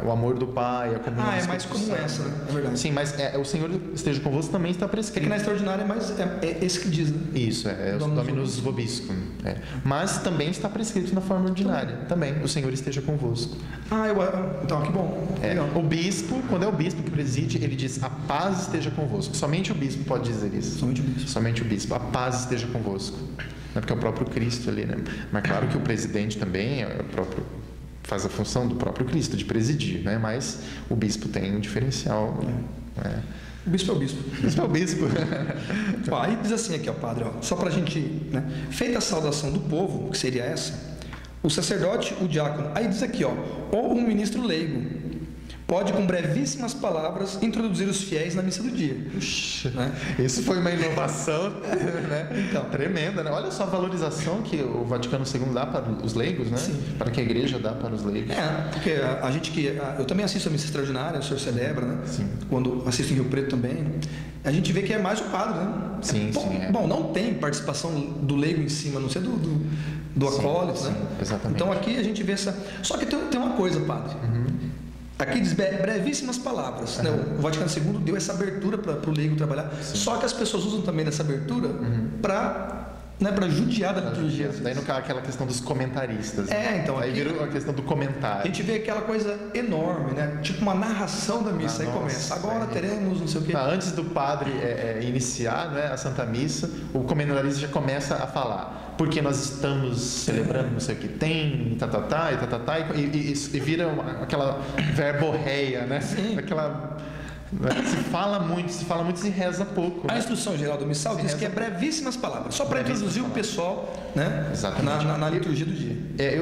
Speaker 1: o amor do Pai, a comunhão.
Speaker 2: É mais comum essa, né? É verdade.
Speaker 1: Sim, mas o Senhor esteja convosco também está prescrito.
Speaker 2: É que na extraordinária é esse que diz, né?
Speaker 1: Isso, o Dominus Vobiscum. Mas também está prescrito na forma ordinária. Também, o Senhor esteja convosco.
Speaker 2: Então, que bom.
Speaker 1: O bispo, quando é o bispo que preside, ele diz: a paz esteja convosco. Somente o bispo pode dizer isso.
Speaker 2: Somente o bispo.
Speaker 1: Somente o bispo. A paz esteja convosco. Não é porque é o próprio Cristo ali, né? Mas claro que o presidente também faz a função do próprio Cristo, de presidir, né? Mas o bispo tem um diferencial. Né?
Speaker 2: O bispo é o bispo.
Speaker 1: O bispo é o bispo.
Speaker 2: Aí diz assim aqui, padre, só para a gente, né? Feita a saudação do povo, que seria essa, o sacerdote, o diácono, aí diz aqui, ou um ministro leigo, pode, com brevíssimas palavras, introduzir os fiéis na missa do dia.
Speaker 1: Puxa, né? Isso foi uma inovação, né? Então, tremenda, né? Olha só a valorização que o Vaticano II dá para os leigos, né? Sim. Para que a igreja dá para os leigos.
Speaker 2: Porque a gente eu também assisto a missa extraordinária, o senhor celebra, né? Sim. Quando assisto em Rio Preto também, a gente vê que é mais o padre, né?
Speaker 1: Sim,
Speaker 2: Bom, não tem participação do leigo em cima, a não ser do acólito, né?
Speaker 1: Exatamente.
Speaker 2: Então aqui a gente vê essa... Só que tem uma coisa, padre. Aqui diz brevíssimas palavras. Né? O Vaticano II deu essa abertura para o leigo trabalhar. Sim. Só que as pessoas usam também dessa abertura para judiar da liturgia.
Speaker 1: Daí no caso aquela questão dos comentaristas.
Speaker 2: Então
Speaker 1: aí
Speaker 2: aqui,
Speaker 1: vira a questão do comentário.
Speaker 2: A gente vê aquela coisa enorme, né? Tipo uma narração da missa. Aí começa. Agora teremos não sei o quê.
Speaker 1: Antes do padre iniciar, né, a Santa Missa, o comentarista já começa a falar. Porque nós estamos celebrando não sei o que tem, e vira aquela verborreia, né?
Speaker 2: Sim.
Speaker 1: Aquela... Se fala muito e reza pouco.
Speaker 2: A instrução geral do missal diz que é brevíssimas palavras, só para introduzir o pessoal, né, na liturgia do dia.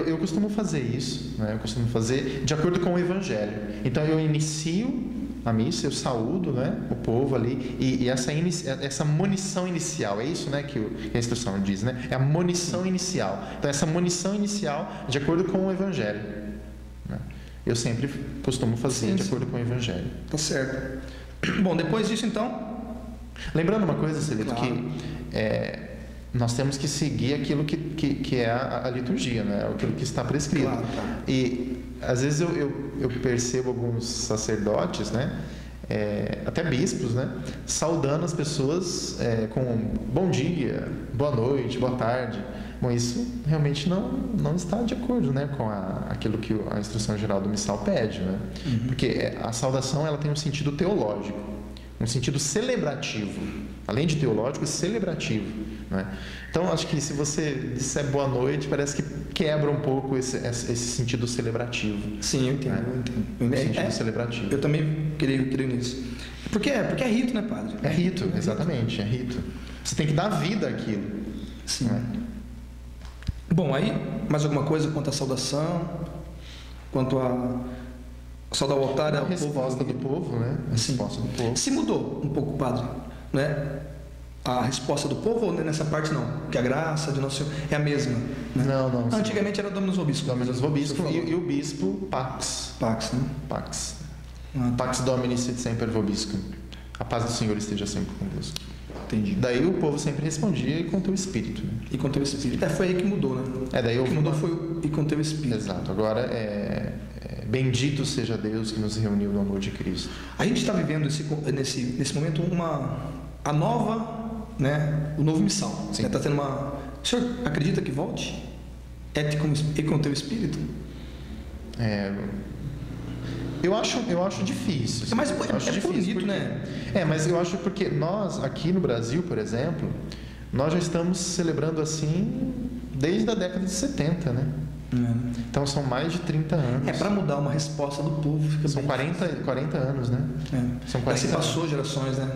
Speaker 1: Eu costumo fazer isso, né? Eu costumo fazer de acordo com o Evangelho. Então eu inicio a missa, eu saúdo, né, o povo ali, e essa munição inicial, é isso, né, que a instrução diz, né? É a munição inicial. Então essa munição inicial de acordo com o Evangelho, né? Eu sempre costumo fazer de acordo com o Evangelho.
Speaker 2: Tá certo. Bom, depois disso então...
Speaker 1: Lembrando uma coisa, Celito, que nós temos que seguir aquilo que é a liturgia, né? Aquilo que está prescrito.
Speaker 2: Claro.
Speaker 1: E às vezes eu percebo alguns sacerdotes, né? Até bispos, né? Saudando as pessoas com bom dia, boa noite, boa tarde. Bom, isso realmente não está de acordo, né, com aquilo que a instrução geral do missal pede, né? Porque a saudação ela tem um sentido teológico, um sentido celebrativo, além de teológico, celebrativo, né? Então acho que se você disser boa noite, parece que quebra um pouco esse sentido celebrativo.
Speaker 2: Sim, eu entendo.
Speaker 1: Né?
Speaker 2: Eu entendo.
Speaker 1: Sentido celebrativo.
Speaker 2: Eu também creio nisso. Porque é rito, né, padre?
Speaker 1: É rito, exatamente, é rito. Você tem que dar vida àquilo.
Speaker 2: Sim. Né? Bom, aí, mais alguma coisa quanto à saudação? Quanto a saudar o altar?
Speaker 1: A resposta do povo, né? A resposta do povo.
Speaker 2: Se mudou um pouco, padre, né? A resposta do povo, ou nessa parte não? Que a graça de Nosso Senhor é a mesma. Né?
Speaker 1: Não.
Speaker 2: Antigamente era Dominus Vobiscum.
Speaker 1: Dominus Vobiscum e o bispo Pax.
Speaker 2: Pax, né?
Speaker 1: Pax. Pax Domini sit semper vobiscum. A paz do Senhor esteja sempre convosco.
Speaker 2: Entendi.
Speaker 1: Daí o povo sempre respondia e com teu espírito. Né?
Speaker 2: E com teu espírito. Foi aí que mudou, né?
Speaker 1: Daí
Speaker 2: o que mudou foi e com teu espírito.
Speaker 1: Exato. Agora bendito seja Deus que nos reuniu no amor de Cristo.
Speaker 2: A gente está vivendo nesse momento a nova, né, o novo missal. Está tendo uma. O senhor acredita que volte? E com o teu espírito?
Speaker 1: Eu acho difícil.
Speaker 2: Mas é
Speaker 1: difícil
Speaker 2: bonito,
Speaker 1: porque,
Speaker 2: né?
Speaker 1: Mas eu acho porque nós, aqui no Brasil, por exemplo, nós já estamos celebrando assim desde a década de 70, né? Então são mais de 30 anos.
Speaker 2: Para mudar uma resposta do povo.
Speaker 1: São 40 anos, né?
Speaker 2: São 40 se passou anos. Gerações, né?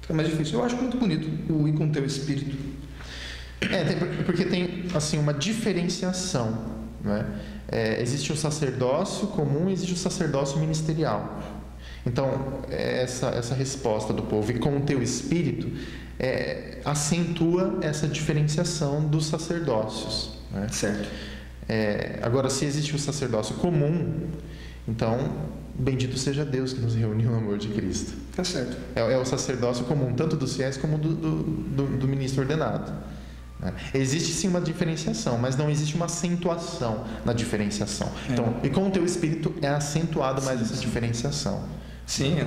Speaker 2: Fica mais difícil. Eu acho muito bonito o ir com o teu espírito.
Speaker 1: Porque tem assim uma diferenciação, né? Existe o sacerdócio comum e existe o sacerdócio ministerial. Então, essa resposta do povo e com o teu espírito acentua essa diferenciação dos sacerdócios, né?
Speaker 2: Certo.
Speaker 1: Agora, se existe o sacerdócio comum, então, bendito seja Deus que nos reuniu no amor de Cristo.
Speaker 2: Tá certo.
Speaker 1: É o sacerdócio comum, tanto dos fiéis como do ministro ordenado. Existe sim uma diferenciação, mas não existe uma acentuação na diferenciação. Então, e com o teu espírito é acentuado mais essa diferenciação.
Speaker 2: Sim,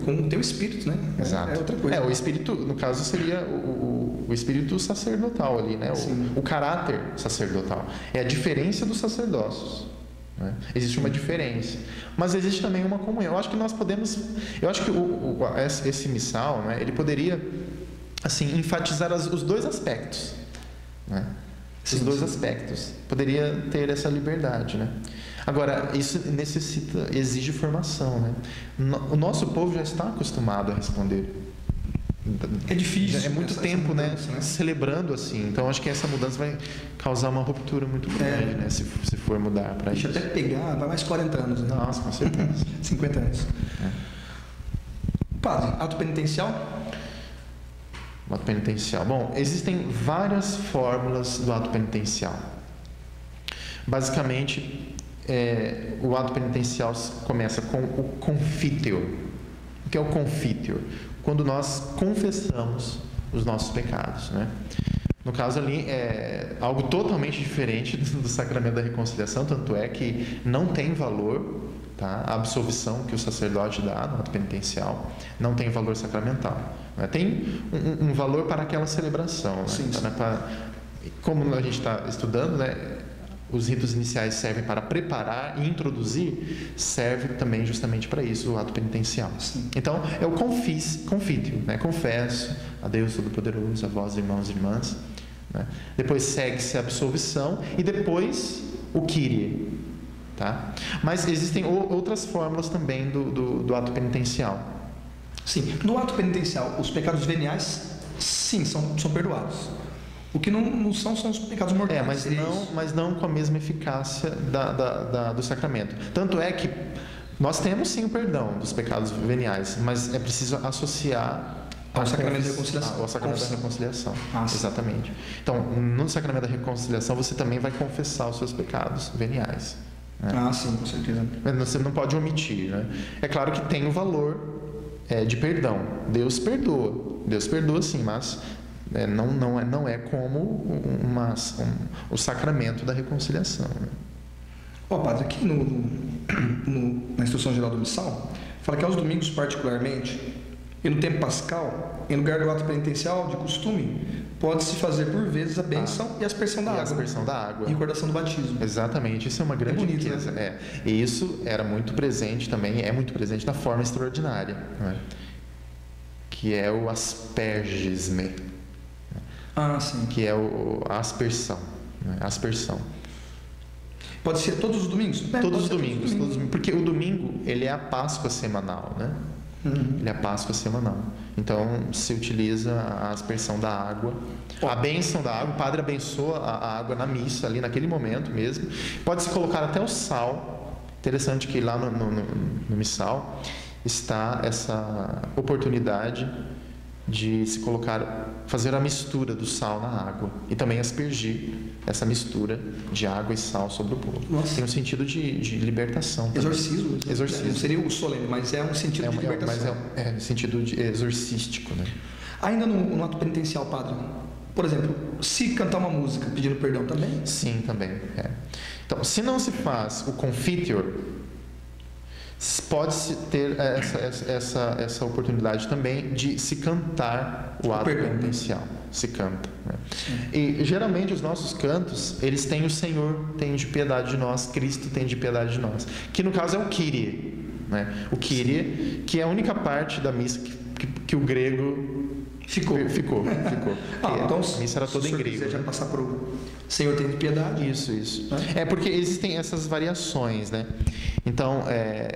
Speaker 2: com o teu espírito, né?
Speaker 1: Exato.
Speaker 2: É outra coisa.
Speaker 1: O espírito, no caso, seria o espírito sacerdotal ali, né? O caráter sacerdotal. É a diferença dos sacerdócios. Né? Existe uma diferença, mas existe também uma comunhão. Eu acho que nós podemos, que esse missal, né? Ele poderia assim enfatizar os dois aspectos, né? Esses dois aspectos. Poderia ter essa liberdade, né? Agora, isso exige formação, né? O nosso povo já está acostumado a responder.
Speaker 2: É difícil.
Speaker 1: É muito tempo, mudança, né? Celebrando assim. Então, acho que essa mudança vai causar uma ruptura muito grande, né? Se for mudar para isso.
Speaker 2: Deixa até pegar, vai mais 40 anos. Né?
Speaker 1: Nossa, com certeza.
Speaker 2: 50 anos. Padre, ato penitencial?
Speaker 1: O ato penitencial. Bom, existem várias fórmulas do ato penitencial. Basicamente, o ato penitencial começa com o confiteor. O que é o confiteor? Quando nós confessamos os nossos pecados, né? No caso ali, é algo totalmente diferente do sacramento da reconciliação, tanto é que não tem valor, tá? A absolvição que o sacerdote dá no ato penitencial não tem valor sacramental, né? Tem um valor para aquela celebração, né?
Speaker 2: Sim, sim.
Speaker 1: Como a gente está estudando, né? Os ritos iniciais servem para preparar e introduzir, serve também justamente para isso o ato penitencial.
Speaker 2: Sim.
Speaker 1: Então, é o confítio, né? Confesso a Deus Todo-Poderoso, a vós, irmãos e irmãs, né? Depois segue-se a absolvição e depois o Kyrie, tá? Mas existem outras fórmulas também do ato penitencial.
Speaker 2: Sim, no ato penitencial, os pecados veniais, sim, são perdoados. O que não são os pecados mortais.
Speaker 1: Mas não com a mesma eficácia do sacramento. Tanto é que nós temos sim o perdão dos pecados veniais, mas é preciso associar
Speaker 2: ao sacramento da reconciliação.
Speaker 1: Ao sacramento da reconciliação. Exatamente. Então, no sacramento da reconciliação, você também vai confessar os seus pecados veniais. Né?
Speaker 2: Sim, com certeza.
Speaker 1: Mas você não pode omitir, né? É claro que tem o valor de perdão. Deus perdoa sim, mas não é como o sacramento da reconciliação. Né?
Speaker 2: Padre, aqui na Instrução Geral do Missal, fala que aos domingos particularmente, e no tempo pascal, em lugar do ato penitencial de costume, pode-se fazer por vezes a bênção e a aspersão da água.
Speaker 1: Aspersão da água.
Speaker 2: E recordação do batismo.
Speaker 1: Exatamente, isso é uma grande riqueza. Né? E isso era muito presente também, é muito presente na forma extraordinária, né? Que é o aspergisme.
Speaker 2: Sim.
Speaker 1: Que é a aspersão, né? Aspersão.
Speaker 2: Pode ser todos os domingos?
Speaker 1: Todos os domingos, porque o domingo ele é a Páscoa semanal, né? Ele é a Páscoa semanal. Então se utiliza a aspersão da água, a bênção da água. O padre abençoa a água na missa ali naquele momento mesmo. Pode-se colocar até o sal. Interessante que lá no missal está essa oportunidade de se fazer a mistura do sal na água e também aspergir essa mistura de água e sal sobre o povo. Tem um sentido de libertação.
Speaker 2: Exorcismo.
Speaker 1: Exorcismo.
Speaker 2: Não seria o solene, mas é um sentido de libertação.
Speaker 1: Mas é um sentido exorcístico, né?
Speaker 2: Ainda no ato penitencial, padre, Por exemplo, se cantar uma música pedindo perdão também?
Speaker 1: Sim, também. Então, se não se faz o confiteor, pode-se ter essa oportunidade também de se cantar o ato penitencial. Se canta. Né? E geralmente os nossos cantos, eles têm o Senhor tem de piedade de nós, Cristo tem de piedade de nós, que no caso é o Kyrie, né? O Kyrie, que é a única parte da missa que o grego ficou.
Speaker 2: Então,
Speaker 1: a missa era toda em grego.
Speaker 2: Se você já passar para o Senhor tem de piedade.
Speaker 1: Isso. É porque existem essas variações, né? Então,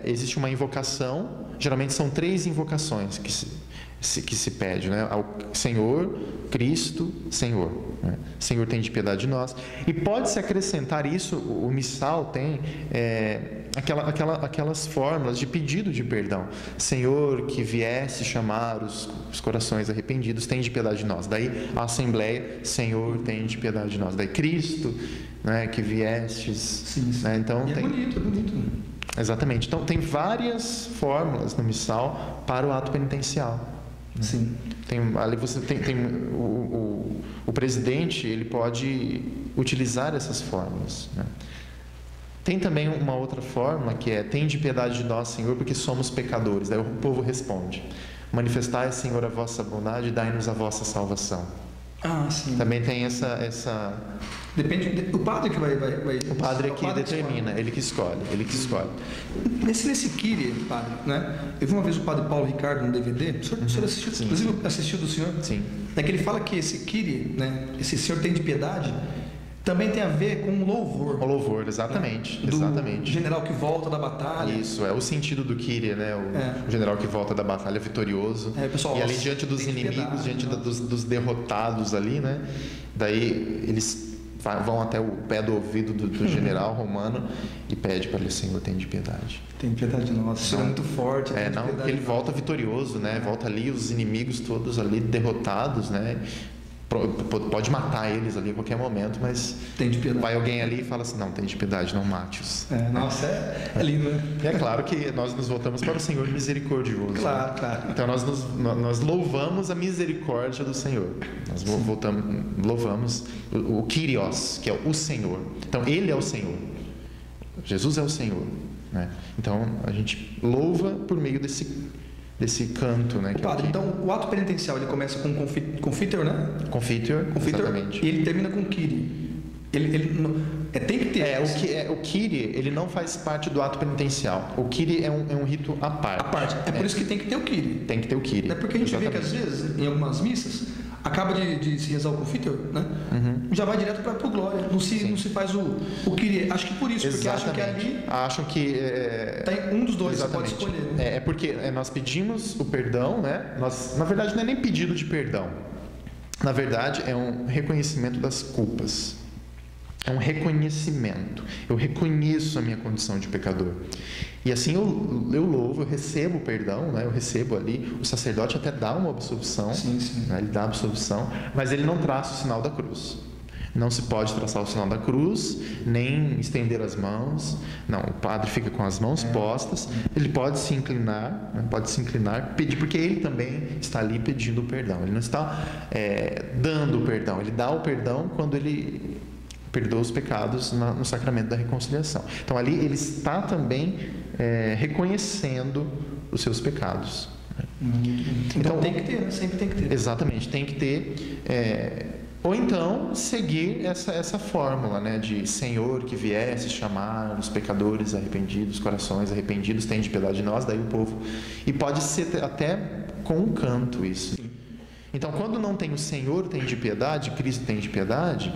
Speaker 1: existe uma invocação, geralmente são 3 invocações que se pede, né? Ao Senhor, Cristo, Senhor. Né? Senhor tem de piedade de nós. E pode-se acrescentar isso, o missal tem aquelas fórmulas de pedido de perdão. Senhor, que viesse chamar os corações arrependidos, tem de piedade de nós. Daí a Assembleia, Senhor, tem de piedade de nós. Daí Cristo, né, que viestes.
Speaker 2: Sim.
Speaker 1: Né? Então,
Speaker 2: é bonito.
Speaker 1: Exatamente. Então, tem várias fórmulas no missal para o ato penitencial.
Speaker 2: Sim.
Speaker 1: Ali você tem o presidente, ele pode utilizar essas fórmulas. Né? Tem também uma outra fórmula que é: tem de piedade de nós, Senhor, porque somos pecadores. Daí o povo responde: manifestai, Senhor, a vossa bondade e dai-nos a vossa salvação.
Speaker 2: Sim.
Speaker 1: Também tem essa...
Speaker 2: Depende, o padre que vai...
Speaker 1: O padre é que determina, ele que escolhe.
Speaker 2: Nesse Kyrie, padre, né? Eu vi uma vez o padre Paulo Ricardo no DVD, o senhor assistiu,
Speaker 1: sim,
Speaker 2: inclusive assistiu do senhor?
Speaker 1: Sim.
Speaker 2: É que ele fala que esse Kyrie, né? Esse Senhor tem de piedade, também tem a ver com o louvor.
Speaker 1: O louvor, exatamente.
Speaker 2: Do
Speaker 1: exatamente.
Speaker 2: general que volta da batalha.
Speaker 1: Isso, é o sentido do Kyrie, né? O general que volta da batalha vitorioso.
Speaker 2: Pessoal,
Speaker 1: e ali diante dos inimigos, diante dos derrotados ali, né? Daí eles vão até o pé do ouvido do general romano e pede para ele: Senhor, tem de piedade.
Speaker 2: Tem piedade de nós. Isso é muito forte.
Speaker 1: Porque ele volta vitorioso, né? Volta ali, os inimigos todos ali derrotados, né? Pode matar eles ali a qualquer momento, mas
Speaker 2: tem de piedade.
Speaker 1: Vai alguém ali e fala assim: não, tem de piedade, não mate-os.
Speaker 2: Nossa, é lindo, né?
Speaker 1: É claro que nós nos voltamos para o Senhor misericordioso.
Speaker 2: Claro.
Speaker 1: Então nós louvamos a misericórdia do Senhor. Nós louvamos o Kyrios, que é o Senhor. Então Ele é o Senhor. Jesus é o Senhor. Né? Então a gente louva por meio desse canto, né?
Speaker 2: Padre, então o ato penitencial ele começa com confiteor, né?
Speaker 1: Confiteor, exatamente.
Speaker 2: E ele termina com Kyrie. Tem que ter.
Speaker 1: O Kyrie, ele não faz parte do ato penitencial. O Kyrie é um rito à parte.
Speaker 2: Por isso que tem que ter o Kyrie.
Speaker 1: Tem que ter o Kyrie.
Speaker 2: É porque a gente vê que às vezes, em algumas missas, acaba de se rezar o confiteor, né? Já vai direto para o glória. Não se faz o Kyrie. Acho que por isso, porque acham que ali...
Speaker 1: Acham que...
Speaker 2: Tem um dos dois, exatamente. Você pode escolher. Né?
Speaker 1: É porque nós pedimos o perdão, né? Na verdade, não é nem pedido de perdão. Na verdade, é um reconhecimento das culpas. É um reconhecimento. Eu reconheço a minha condição de pecador. E assim eu louvo, eu recebo o perdão, né? Eu recebo ali. O sacerdote até dá uma absolvição.
Speaker 2: Sim.
Speaker 1: Né? Ele dá a absolvição, mas ele não traça o sinal da cruz. Não se pode traçar o sinal da cruz, nem estender as mãos. Não, o padre fica com as mãos postas. Ele pode se inclinar, pedir, porque ele também está ali pedindo o perdão. Ele não está dando o perdão. Ele dá o perdão quando ele perdoa os pecados no sacramento da reconciliação. Então ali ele está também reconhecendo os seus pecados.
Speaker 2: Então tem que ter, né? Sempre tem que ter.
Speaker 1: Exatamente, tem que ter. Ou então seguir essa fórmula, né, de Senhor que viesse chamar os pecadores arrependidos, corações arrependidos, tem de piedade de nós, daí o povo. E pode ser até com um canto isso. Então quando não tem o Senhor tem de piedade, Cristo tem de piedade,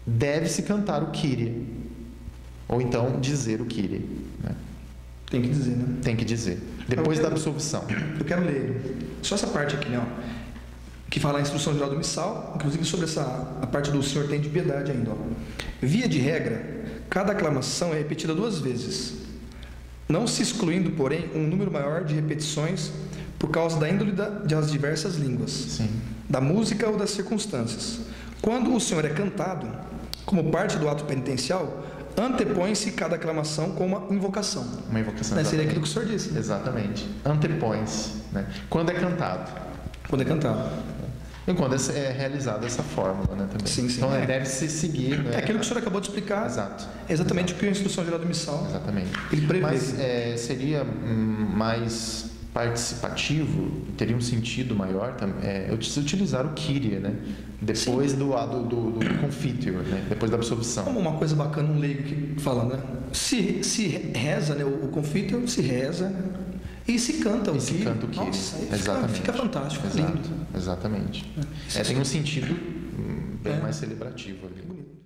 Speaker 1: deve-se cantar o Kyrie, ou então dizer o Kyrie. Né?
Speaker 2: Tem que dizer, né?
Speaker 1: Tem que dizer, depois da absolvição.
Speaker 2: Eu quero ler só essa parte aqui, né? Que fala a instrução geral do missal, inclusive sobre a parte do Senhor tem de piedade ainda. Ó. Via de regra, cada aclamação é repetida 2 vezes, não se excluindo, porém, um número maior de repetições por causa da índole das diversas línguas,
Speaker 1: Sim.
Speaker 2: da música ou das circunstâncias. Quando o Senhor é cantado, como parte do ato penitencial, antepõe-se cada aclamação com uma invocação.
Speaker 1: Uma invocação.
Speaker 2: Seria aquilo que o Senhor disse. Né?
Speaker 1: Exatamente. Antepõe-se. Né? Quando é cantado.
Speaker 2: Quando é cantado.
Speaker 1: Enquanto é realizada dessa fórmula, né, também.
Speaker 2: Sim, sim.
Speaker 1: Então deve-se seguir, né?
Speaker 2: É aquilo que o senhor acabou de explicar.
Speaker 1: Exato.
Speaker 2: É exatamente o que a Instrução Geral de Missão
Speaker 1: Exatamente.
Speaker 2: ele prevê.
Speaker 1: Mas seria mais participativo, teria um sentido maior eu utilizar o Kyrie, né? Depois do confiteor, né? Depois da absolvição.
Speaker 2: Como uma coisa bacana, um leigo que fala, né? Se reza, né? O confiteor se reza e se canta o Kyrie.
Speaker 1: Canta o Kyrie.
Speaker 2: Nossa, aí
Speaker 1: exatamente.
Speaker 2: Fica fantástico,
Speaker 1: Exato.
Speaker 2: lindo.
Speaker 1: Exatamente. Tem um sentido bem mais celebrativo ali.
Speaker 2: Bonito.